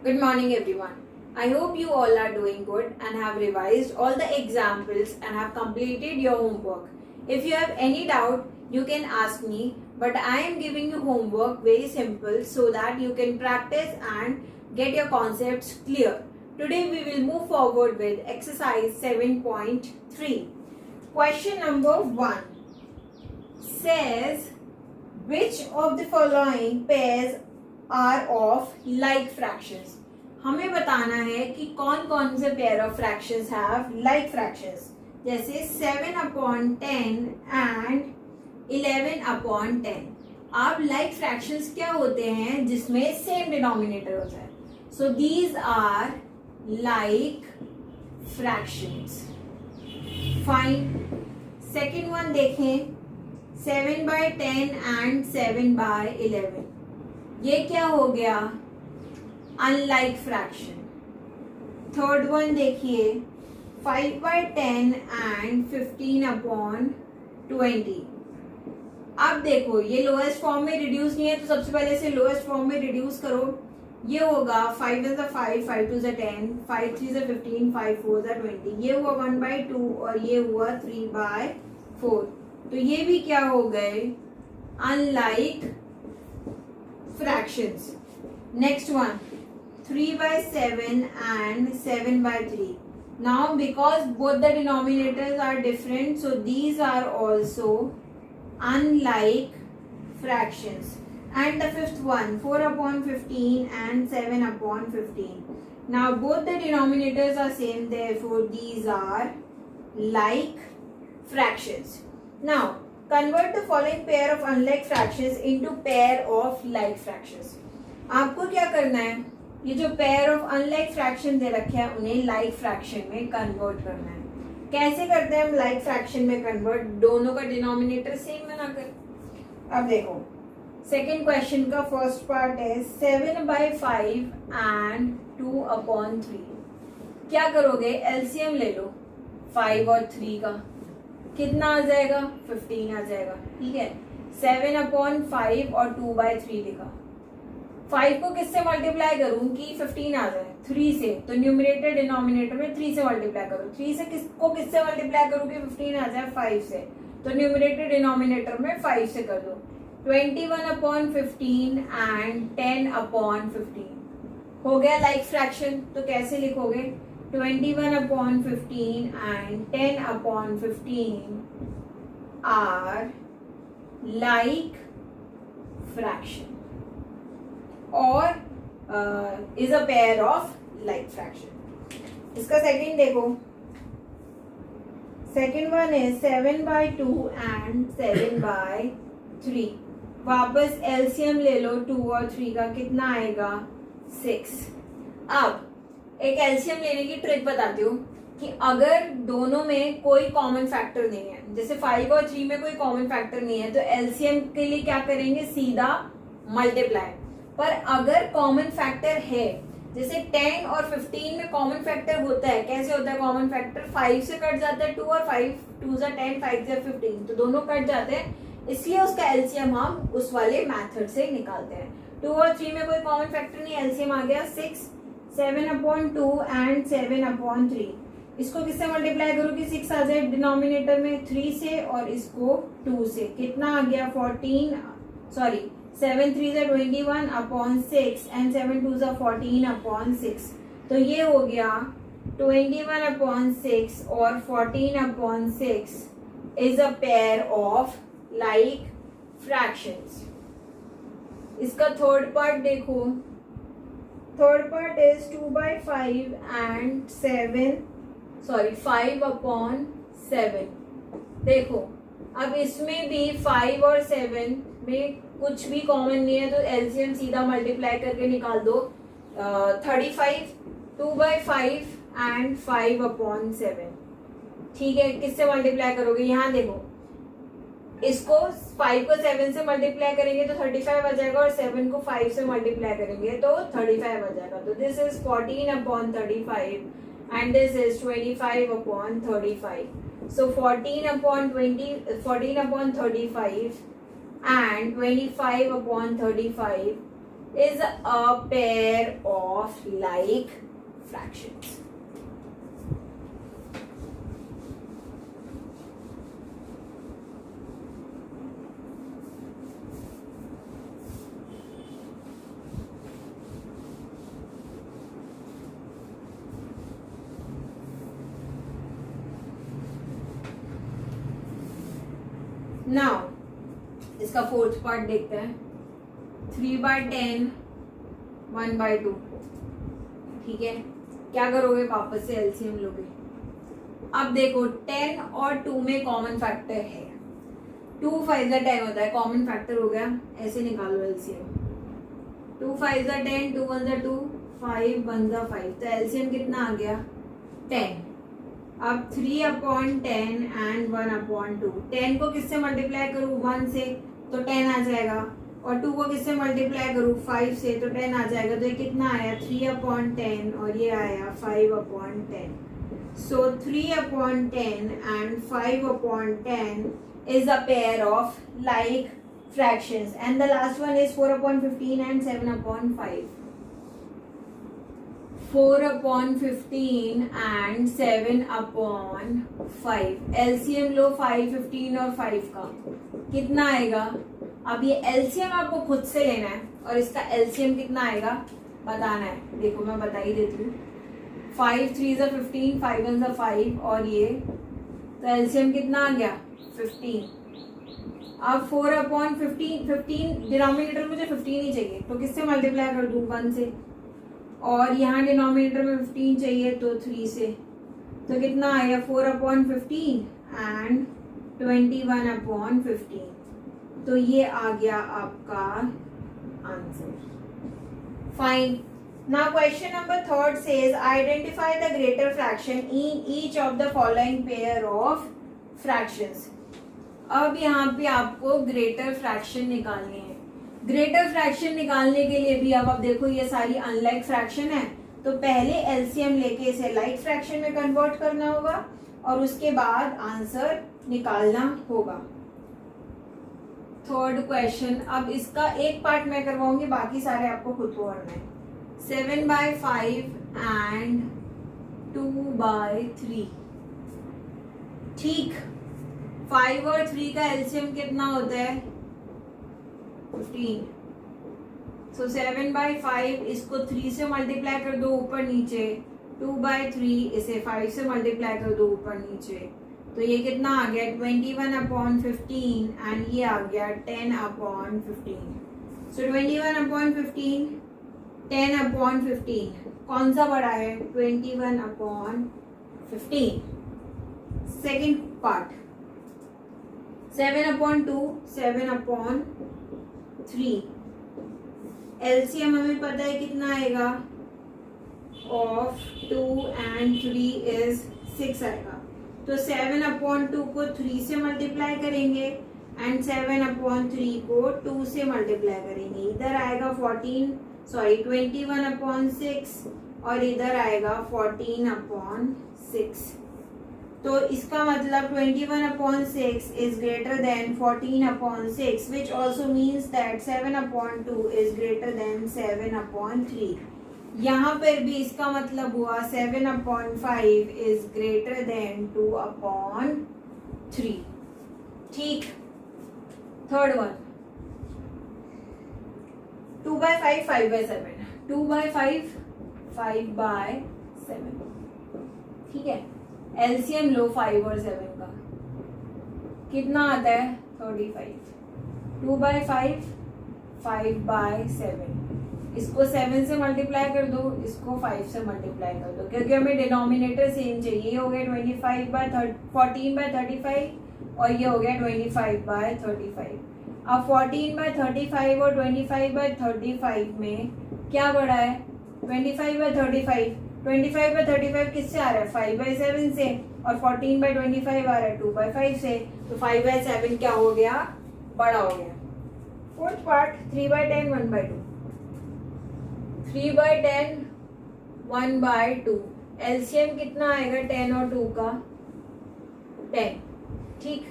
Good morning, everyone. I hope you all are doing good and have revised all the examples and have completed your homework. If you have any doubt, you can ask me, but I am giving you homework very simple so that you can practice and get your concepts clear. Today we will move forward with exercise 7.3. Question number 1 says, which of the following pairs are of like fractions. हमें बताना है कि कौन कौन से pair of fractions have like fractions. जैसे 7/10 and 11/10. अब like fractions क्या होते हैं जिसमें सेम डिनोमिनेटर होता है. So these are like fractions. Fine. Second one देखें, 7/10 एंड 7/11. ये क्या हो गया? Unlike fraction. थर्ड वन देखिए, 5/10 एंड 15/20. अब देखो ये लोएस्ट फॉर्म में रिड्यूस नहीं है तो सबसे पहले से लोएस्ट फॉर्म में रिड्यूस करो. ये होगा 5 is 5, 5 2 is 10, 5 3 is 15, 5 4 is 20. ये हुआ 1/2 और ये हुआ 3/4. तो ये भी क्या हो गए? Unlike fractions. Next one, 3/7 and 7/3. Now because both the denominators are different, so these are also unlike fractions. And the fifth one, 4/15 and 7/15. Now both the denominators are same, therefore these are like fractions. Now convert the following pair of unlike fractions into pair of like fractions. आपको क्या करना है? ये जो pair of unlike fraction दे रखे हैं उन्हें like fraction में convert करना है. कैसे करते हैं हम like fraction में convert? दोनों का denominator same बनाकर. अब देखो second question का first part है 7/5 and 2/3. क्या करोगे? LCM ले लो 5 और 3 का. कितना आ जाएगा? 15 आ जाएगा. ठीक है. 7/5 और 2/3 लिखा. 5 को किससे मल्टीप्लाई करूं कि 15 आ जाए? 3 से. तो न्यूमरेटर डिनोमिनेटर में 3 से मल्टीप्लाई करो. 3 से किससे मल्टीप्लाई करूं कि 15 आ जाए? 5 से. तो न्यूमरेटर डिनोमिनेटर में 5 से कर दो. 21/15 एंड 10/15 हो गया लाइक फ्रैक्शन. तो कैसे लिखोगे? 21/15 and 10/15 are like fraction or is a pair of like fraction. इसका सेकंड देखो. सेकंड वन है 7/2 and 7/3. वापस एलसीएम ले लो 2 और 3 का. कितना आएगा? 6. अब एक एलसीएम लेने की ट्रिक बताती हूँ कि अगर दोनों में कोई कॉमन फैक्टर नहीं है, जैसे 5 और 3 में कोई कॉमन फैक्टर नहीं है, तो एलसीएम के लिए क्या करेंगे? सीधा मल्टीप्लाई. पर अगर कॉमन फैक्टर है, जैसे 10 और 15 में कॉमन फैक्टर होता है. कैसे होता है कॉमन फैक्टर? 5 से कट जाता है 2 और 5 2 is 10, 5 is 15. तो दोनों कट जाते हैं, इसलिए उसका एलसीएम हम उस वाले मेथड से निकालते हैं. 2 और 3 में कोई कॉमन फैक्टर नहीं, एलसीएम आ गया 6. 7/2 एंड 7/3. इसको किससे मल्टीप्लाई करो कि 6 आ जाए डिनोमिनेटर में? 3 से और इसको 2 से. कितना आ गया? 7 3 is 21/6 एंड 7 2 is 14/6. तो ये हो गया 21/6 और 14/6 is a pair of like fractions. इसका थर्ड पार्ट देखो. Third part is 2/5 and 5/7. देखो अब इसमें भी 5 और 7 में कुछ भी कॉमन नहीं है, तो एलसीएम सीधा मल्टीप्लाई करके निकाल दो. 35 2/5 and 5/7. ठीक है. किससे मल्टीप्लाई करोगे? यहाँ देखो, इसको 5 को 7 से मल्टीप्लाई करेंगे तो 35 आ जाएगा और 7 को 5 से मल्टीप्लाई करेंगे तो 35 आ जाएगा. तो this is 14/35 and this is 25/35. So 14/35 and 25/35 is a pair of like fractions. Now इसका फोर्थ पार्ट देखते हैं. 3/10 1/2. ठीक है, क्या करोगे, वापस से एलसीएम लोगे. अब देखो 10 और 2 में कॉमन फैक्टर है. 2 5 10 होता है, कॉमन फैक्टर हो गया, ऐसे निकालो एलसीएम. 2 5 10, 2 1 2, 5 1 5. तो एलसीएम कितना आ गया, 10. अब 3/10 एंड 1/2. 10 को किससे मल्टीप्लाई करूँ, 1 से, तो 10 आ जाएगा. और 2 को किससे मल्टीप्लाई करूँ, 5 से, तो 10 आ जाएगा. तो ये कितना आया, 3/10 और ये आया 5/10. सो 3/10 and 5/10 is a pair of like fractions, and the last one is 4/15 and 7/5. 4/15 and 7/5. LCM लो 5, 15 और 5 का कितना आएगा. अब ये एलसीएम आपको खुद से लेना है और इसका एलसीएम कितना आएगा बताना है. देखो मैं बता ही देती हूँ. 5 3 15, 5 1 5 और ये, तो एलसीएम कितना आ गया, 15. अब 4/15 डिनोमिनेटर मुझे 15 ही चाहिए, तो किससे मल्टीप्लाई कर दूं, 1 से. और यहाँ डिनोमिनेटर में 15 चाहिए, तो 3 से. तो कितना आया, 4/15 एंड 21/15. तो ये आ गया आपका answer. Fine. Now question number 3 says identify the greater fraction in each of the following pair of fractions. अब यहाँ पे आपको ग्रेटर फ्रैक्शन निकालनी है. ग्रेटर फ्रैक्शन निकालने के लिए भी अब देखो ये सारी अनलाइक फ्रैक्शन है, तो पहले एलसीएम लेके इसे लाइक फ्रैक्शन में कन्वर्ट करना होगा और उसके बाद आंसर निकालना होगा. थर्ड क्वेश्चन, अब इसका एक पार्ट मैं करवाऊंगी, बाकी सारे आपको खुद को करना है. 7/5 एंड 2/3. ठीक, 5 और 3 का एलसीएम कितना होता है, 15. सो 7/5 इसको 3 से मल्टीप्लाई कर दो ऊपर नीचे. 2/3 इसे 5 से मल्टीप्लाई कर दो ऊपर नीचे. तो ये कितना आ गया, 21/15 एंड ये आ गया 10/15. सो 21/15, 10/15 कौन सा बड़ा है, 21/15. Second part 7/2, 7/3. एलसीएम हमें पता है कितना आएगा, ऑफ 2 एंड 3 इज 6 आएगा. तो 7/2 को 3 से मल्टीप्लाई करेंगे एंड 7/3 को 2 से मल्टीप्लाई करेंगे. इधर आएगा 21/6 और इधर आएगा 14/6. तो इसका मतलब 21/6 is greater than 14/6, which also means that 7/2 is greater than 7/3. यहाँ पर भी इसका मतलब हुआ 7/5 is greater than 2/3. ठीक. Third one, 2/5 5/7. 2/5 5/7. ठीक है, एलसीएम लो 5 और 7 का कितना आता है, 35. 2/5 5/7. इसको 7 से मल्टीप्लाई कर दो, इसको 5 से मल्टीप्लाई कर दो, क्योंकि हमें डिनोमिनेटर सेम चाहिए. ये हो गया 14/35 और ये हो गया 25/35. अब 14/35 और 25/35 में क्या बढ़ा है, 25/35. 25/35 किससे आ रहा है, 5/7 से. और 14/25 आ रहा है 2/5 से. तो 5/7 क्या हो गया, बड़ा हो गया. Fourth part 3/10 1/2. 3/10 1/2. एलसीएम कितना आएगा 10 और 2 का, 10. ठीक,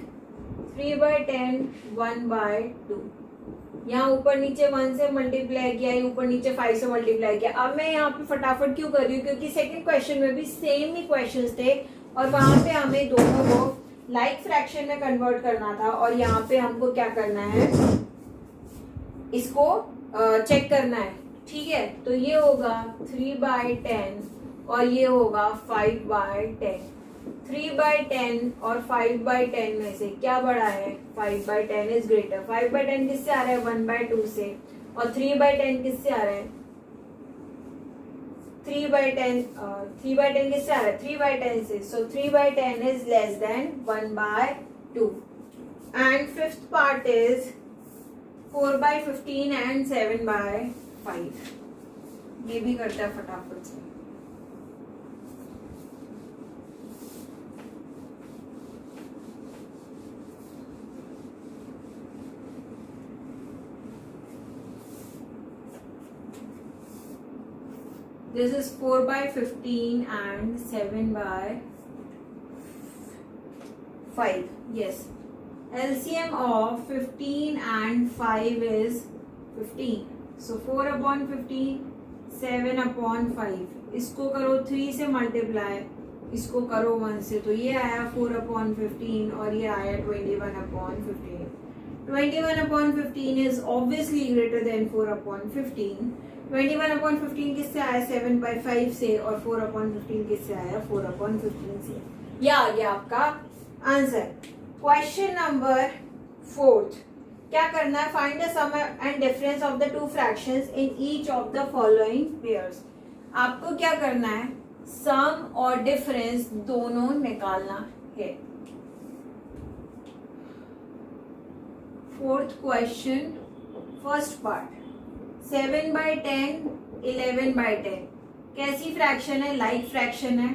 3/10 1/2. यहाँ ऊपर नीचे 1 से मल्टीप्लाई किया, ऊपर नीचे 5 से मल्टीप्लाई किया। अब मैं यहाँ पे फटाफट क्यों कर रही हूँ, क्योंकि सेकंड क्वेश्चन में भी सेम ही क्वेश्चंस थे और वहां पे हमें दोनों को लाइक फ्रैक्शन में कन्वर्ट करना था और यहाँ पे हमको क्या करना है, इसको चेक करना है। ठीक है, तो ये होगा 3/10 और ये होगा 5/10। 3/10 और 5/10 में से क्या बड़ा है, 5/10 इज ग्रेटर। 5/10 किससे आ रहा है, 1/2 से, और 3/10 किससे आ रहा है, 3/10 किससे आ रहा है, 3/10 से। सो 3/10 is less than 1/2। And fifth part is 4/15 and 7/5। ये भी करता है फटाफट से। This is 4/15 and 7/5. Yes. LCM of 15 and 5 is 15. So 4/15, 7/5. इसको करो 3 से मल्टीप्लाई, इसको करो 1 से, तो ये आया 4/15 और ये आया 21/15. 21/15 is obviously greater than 4/15. 21/15 किससे आया, 7/5 से, और 4/15 किससे आया, 4/15 से। ये आ गया आपका आंसर। क्वेश्चन नंबर 4, क्या करना है, find the sum and difference of the two fractions in each of the following pairs. आपको क्या करना है, सम और डिफरेंस दोनों निकालना है। फोर्थ क्वेश्चन, फर्स्ट पार्ट, 7/10, 11/10 कैसी फ्रैक्शन है, लाइक फ्रैक्शन है।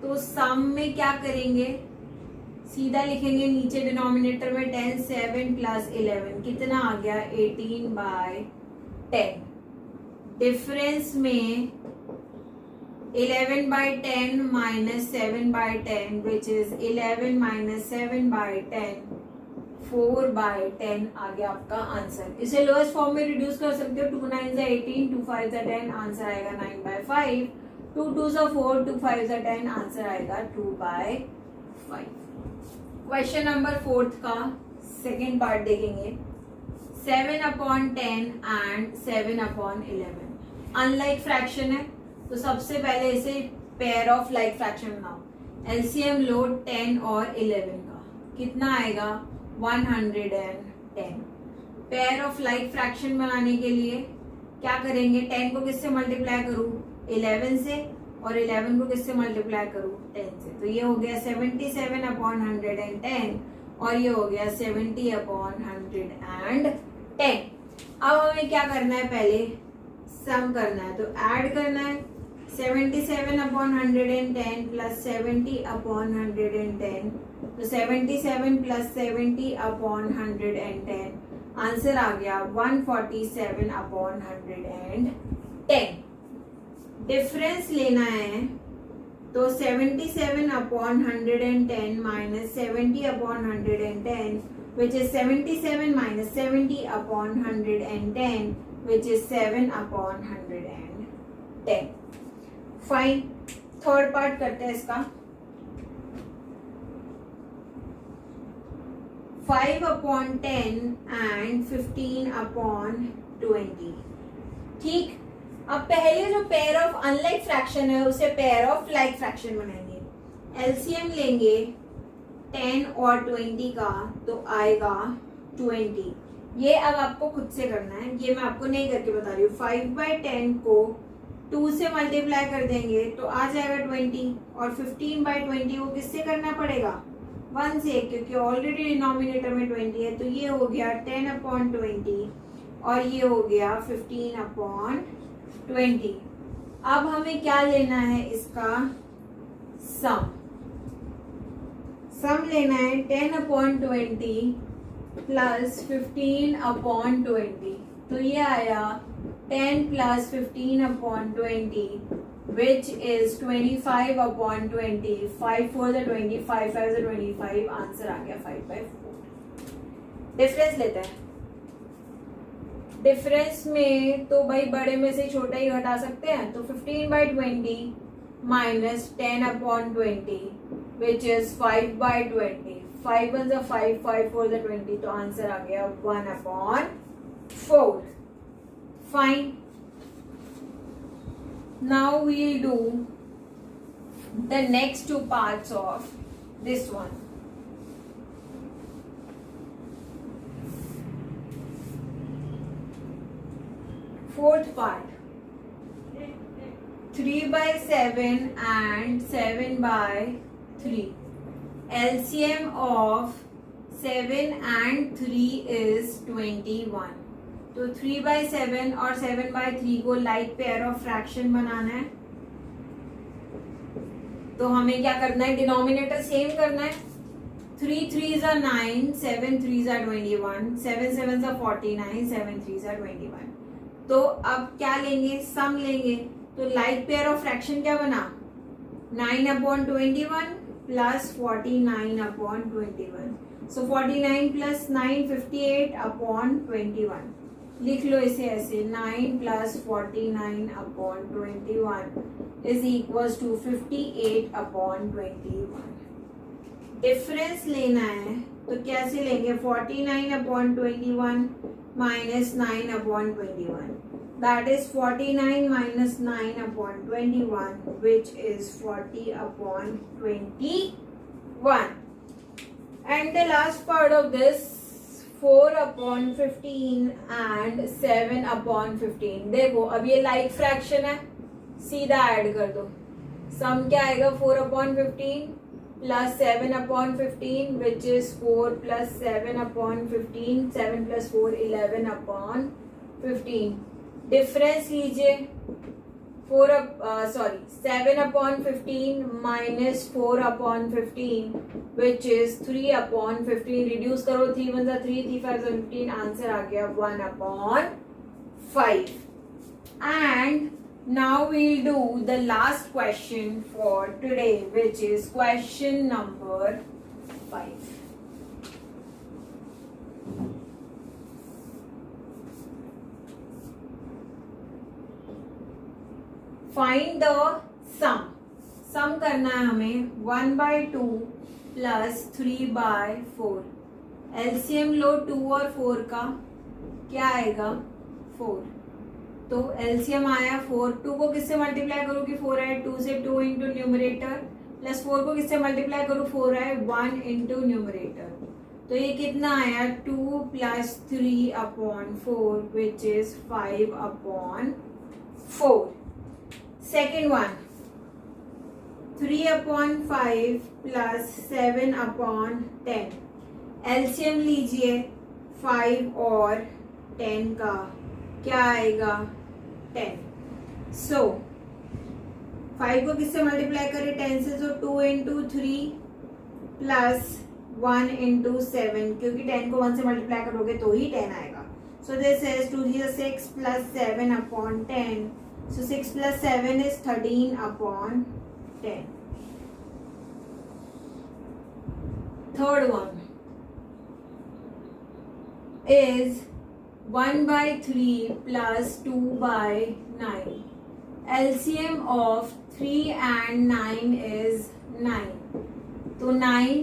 तो सम में क्या करेंगे, सीधा लिखेंगे नीचे डिनोमिनेटर में 10, 7 + 11 कितना आ गया, 18/10। डिफरेंस में 11/10 - 7/10 विच इज 11 - 7/10, 4/10 आ गया आपका आंसर। इसे लोएस्ट फॉर्म में रिड्यूस कर सकते हो, 2 9 = 18, 2 5 = 10, आंसर आएगा 9/5, 2 2 = 4, 2 5 = 10, आंसर आएगा 2/5। क्वेश्चन नंबर 4 का सेकेंड पार्ट देखेंगे, 7/10 एंड 7/11 अनलाइक फ्रैक्शन है। तो सबसे पहले इसे पेयर ऑफ लाइक फ्रैक्शन बनाओ। एलसीएम लो 10 और 11 का, कितना आएगा, 110। पेयर ऑफ लाइक फ्रैक्शन बनाने के लिए क्या करेंगे, 10 को किससे मल्टीप्लाई करूं, 11 से, और 11 को किससे मल्टीप्लाई करूं, 10 से। तो ये हो गया 77/110 और ये हो गया 70/110। अब हमें क्या करना है, पहले सम करना है, तो ऐड करना है। 77/110 + 70/110, तो 77 + 70/110 आंसर आ गया 147/110। डिफरेंस लेना है, तो 77/110 - 70/110 which is 77 - 70/110 which is 7/110। Fine, third part करते हैं इसका। 5/10 and 15/20। ठीक, अब पहले जो पेयर ऑफ अनलाइक फ्रैक्शन है उसे पेयर ऑफ लाइक फ्रैक्शन बनाएंगे। एलसीएम लेंगे 10 और 20 का, तो आएगा 20। ये अब आपको खुद से करना है, ये मैं आपको नहीं करके बता रही हूँ। 5/10 को 2 से मल्टीप्लाई कर देंगे तो आ जाएगा 20, और 15/20 को किससे करना पड़ेगा, 1 से, क्योंकि ऑलरेडी डिनोमिनेटर में 20 है। तो ये हो गया 10/20 और ये हो गया 15/20। अब हमें क्या लेना है, इसका सम लेना है। 10/20 + 15/20, तो ये आया 10 + 15/20 which is 25/20। 5 4 = 20, 5 5 = 25, आंसर आ गया 5/4। डिफरेंस लेते हैं। डिफरेंस में तो भाई बड़े में से छोटा ही घटा सकते हैं, तो 15/20 minus 10/20 which is 5/20. 5 1 is 5, 5 4 is 20, तो आंसर आ गया 1/4. Fine. Now we'll do the next two parts of this one. Fourth part, 3/7 and 7/3. LCM of 7 and 3 is 21. तो 3/7 और 7/3 को लाइक पेयर ऑफ फ्रैक्शन बनाना है. तो हमें क्या करना है, डिनोमिनेटर सेम करना है. 3 3s are 9, 7 3s are 21, 7 7s are 49, 7 3s are 21. तो अब क्या लेंगे, सम लेंगे. तो लाइक पेयर ऑफ फ्रैक्शन क्या बना, 9/21 प्लस 49/21. सो 49 प्लस 9 58/21. लिख लो इसे ऐसे, 9 plus 49/21 is equal to 58/21. Difference लेना है तो कैसे लेंगे, 49/21 minus 9/21. That is 49 minus 9/21 which is 40/21. And the last part of this 4/15 and 7/15. देखो अब ये लाइक फ्रैक्शन है, सीधा ऐड कर दो. सम क्या आएगा, 4/15 plus 7/15 which is 4 plus 7/15. 7 plus 4 11/15. Difference लीजिए, 7/15 माइनस 4/15 विच इज 3/15. रिड्यूस करो, 3 1 जा 3, 3 5 15. आंसर आ गया 1/5. And now we'll do the last question for today, which is question number 5. Find the sum. सम करना है हमें 1/2 प्लस 3/4. एलसीएम लो 2 और 4 का, क्या आएगा, 4. तो एलसीएम आया 4. 2 को किससे मल्टीप्लाई करो कि 4 आए, 2 से 2 इंटू न्यूमरेटर, प्लस 4 को किससे मल्टीप्लाई करो, 4 आए, 1 इंटू न्यूमरेटर. तो ये कितना आया, 2 plus 3/4 which is 5/4. Second one, 3/5 plus 7/10. LCM लीजिए 5 और 10 का, क्या आएगा, 10. सो 5 को किससे मल्टीप्लाई करें, 10 से, तो 2 इंटू 3 प्लस 1 इंटू 7, क्योंकि 10 को 1 से मल्टीप्लाई करोगे तो ही 10 आएगा. So this is 2 is 6 plus 7/10. So 6 plus 7 is 13/10. Third one is 1/3 plus 2/9. LCM of 3 and 9 is 9. तो 9,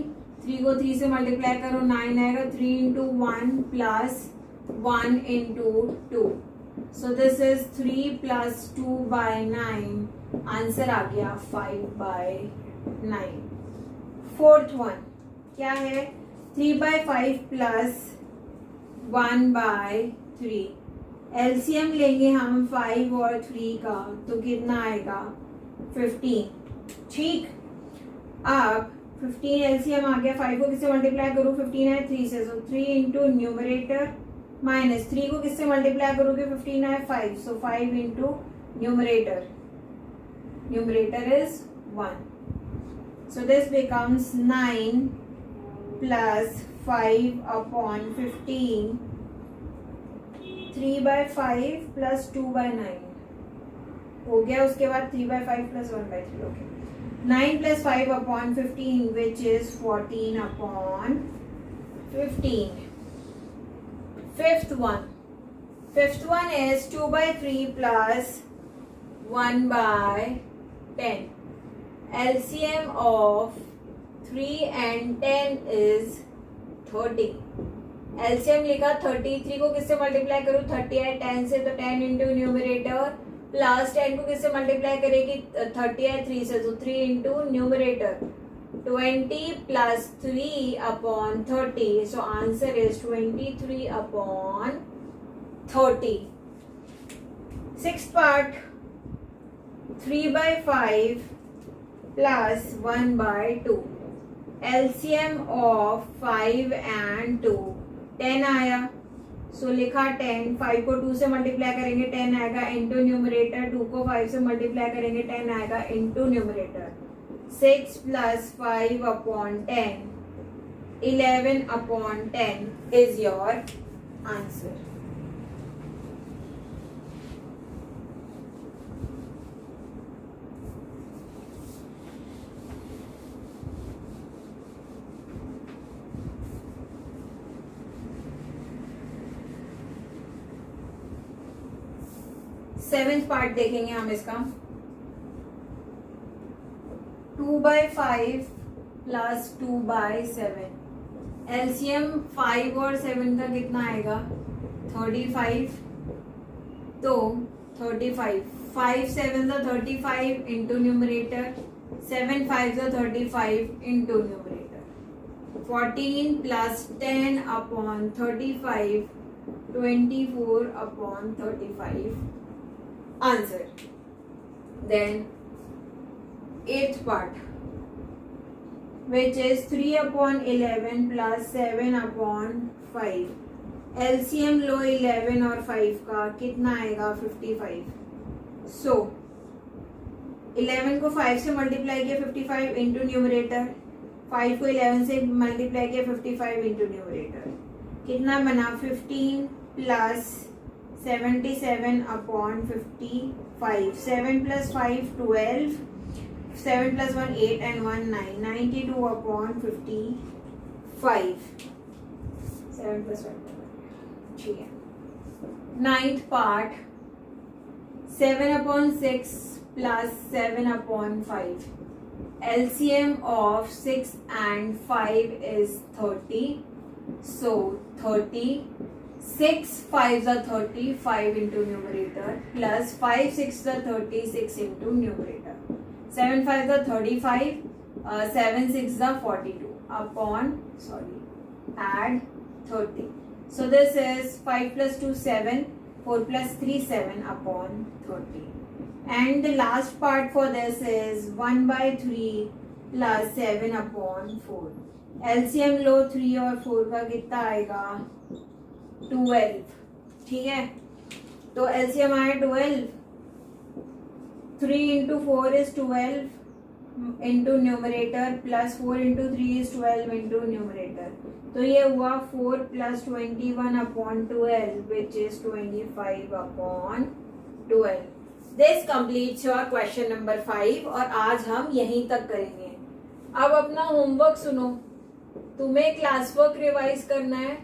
3 को 3 से मल्टीप्लाई करो, 9 आएगा. 3 into 1 plus 1 into 2. So this is 3 plus 2/9. Answer आ गया 5/9. फोर्थ वन क्या है, 3/5 प्लस 1/3. एलसीएम लेंगे हम 5 और 3 का, तो कितना आएगा, 15. ठीक, अब 15 एलसीएम आ गया. 5 को किससे मल्टीप्लाई करूँ, 15 है 3 से, तो 3 इंटू न्यूमरेटर माइनस 3 को किससे मल्टीप्लाई करोगे, 15 है 5, सो 5 into numerator. Numerator is 1. So this becomes 9 plus 5/15. 3/5 plus 2/9 हो गया. उसके बाद 3/5 plus 1/3. Okay, 9 plus 5/15 which is 14/15. Fifth one, Fifth one is 2 by 3 plus 1 by 10. LCM of 3 and 10 is 30. LCM लिखा 33 को किससे मल्टीप्लाई करूँ 30 है 10 से, तो 10 इंटू न्यूमरेटर प्लस 10 को किससे मल्टीप्लाई करेगी 30 है 3 से, तो 3 into numerator 20 plus 3 upon 30. So answer is 23 upon 30. Sixth part 3 by 5 plus 1 by 2. LCM of 5 and 2 10 आया, सो लिखा 10, 5 को 2 से मल्टीप्लाई करेंगे 10 आएगा इंटू न्यूमरेटर, 2 को 5 से मल्टीप्लाई करेंगे 10 आएगा into numerator. 6 plus 5 upon 10, 11 upon 10 is your answer. Seventh part देखेंगे हम इसका. 2 by 5 plus 2 by 7. LCM 5 और 7 का कितना आएगा 35. तो 35, 5 7 the 35 into numerator, 7 5 the 35 into numerator. 14 plus 10 upon 35, 24 upon 35. Answer. Then 8th part, which is 3 upon 11 plus 7 upon 5. LCM लो 11 और 5 का कितना आएगा 55. So 11 को 5 से मल्टीप्लाई किया 55 इंटू न्यूमरेटर, 5 को 11 से मल्टीप्लाई किया 55 इंटू न्यूमरेटर, कितना बना 15 plus 77 upon 55. 7 plus 5 12, 7 plus 1 8 and 1 9, 92 upon 55. 7 plus 1 ठीक है. 9th part 7 upon 6 plus 7 upon 5. LCM of 6 and 5 is 30. So 30. 6 5s are 30, 5 into numerator, plus 5 6 are 30, 6 into numerator. 7 5s are 35, 7 6 are 42 upon, add 30. So this is 5 plus 2 7, 4 plus 3 7 upon 30. And the last part for this is 1 by 3 plus 7 upon 4. LCM लो 3 और 4 का कितना आएगा 12. ठीक है, तो LCM आया 12. 3 into 4 is 12 into numerator plus 4 into 3 is 12 into numerator. तो ये हुआ 4 plus 21 upon 12 which is 25 upon 12. This completes your question number 5 और आज हम यहीं तक करेंगे. अब अपना होमवर्क सुनो. तुम्हें क्लास वर्क रिवाइज करना है.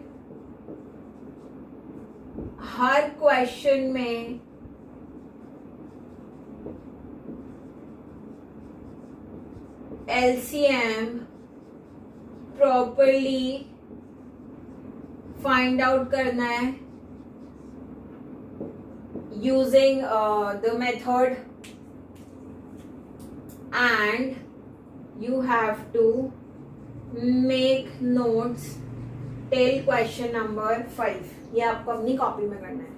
हर क्वेश्चन में LCM प्रॉपरली फाइंड आउट करना है using the method and you have to make notes till question number 5. ये आपको अपनी कॉपी में करना है.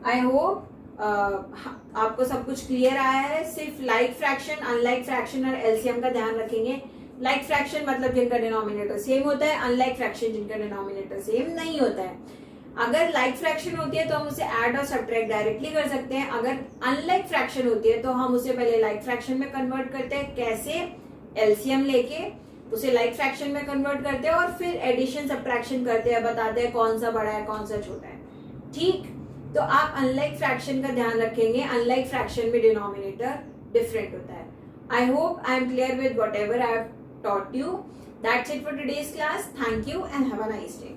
आई होप आपको सब कुछ क्लियर आया है. सिर्फ लाइक फ्रैक्शन, अनलाइक फ्रैक्शन और एलसीएम का ध्यान रखेंगे. लाइक फ्रैक्शन मतलब जिनका डिनोमिनेटर सेम होता है, अनलाइक फ्रैक्शन जिनका डिनोमिनेटर सेम नहीं होता है. अगर लाइक फ्रैक्शन होती है तो हम उसे ऐड और सब्ट्रैक्ट डायरेक्टली कर सकते हैं. अगर अनलाइक फ्रैक्शन होती है तो हम उसे पहले लाइक फ्रैक्शन में कन्वर्ट करते हैं. कैसे? एलसीएम लेके उसे लाइक फ्रैक्शन में कन्वर्ट करते हैं और फिर एडिशन सब्ट्रैक्शन करते हैं, बताते हैं कौन सा बड़ा है कौन सा छोटा है. ठीक, तो आप अनलाइक फ्रैक्शन का ध्यान रखेंगे. अनलाइक फ्रैक्शन में डिनोमिनेटर डिफरेंट होता है. I hope I am clear with whatever I have taught you. That's it for today's class. Thank you and have a nice day.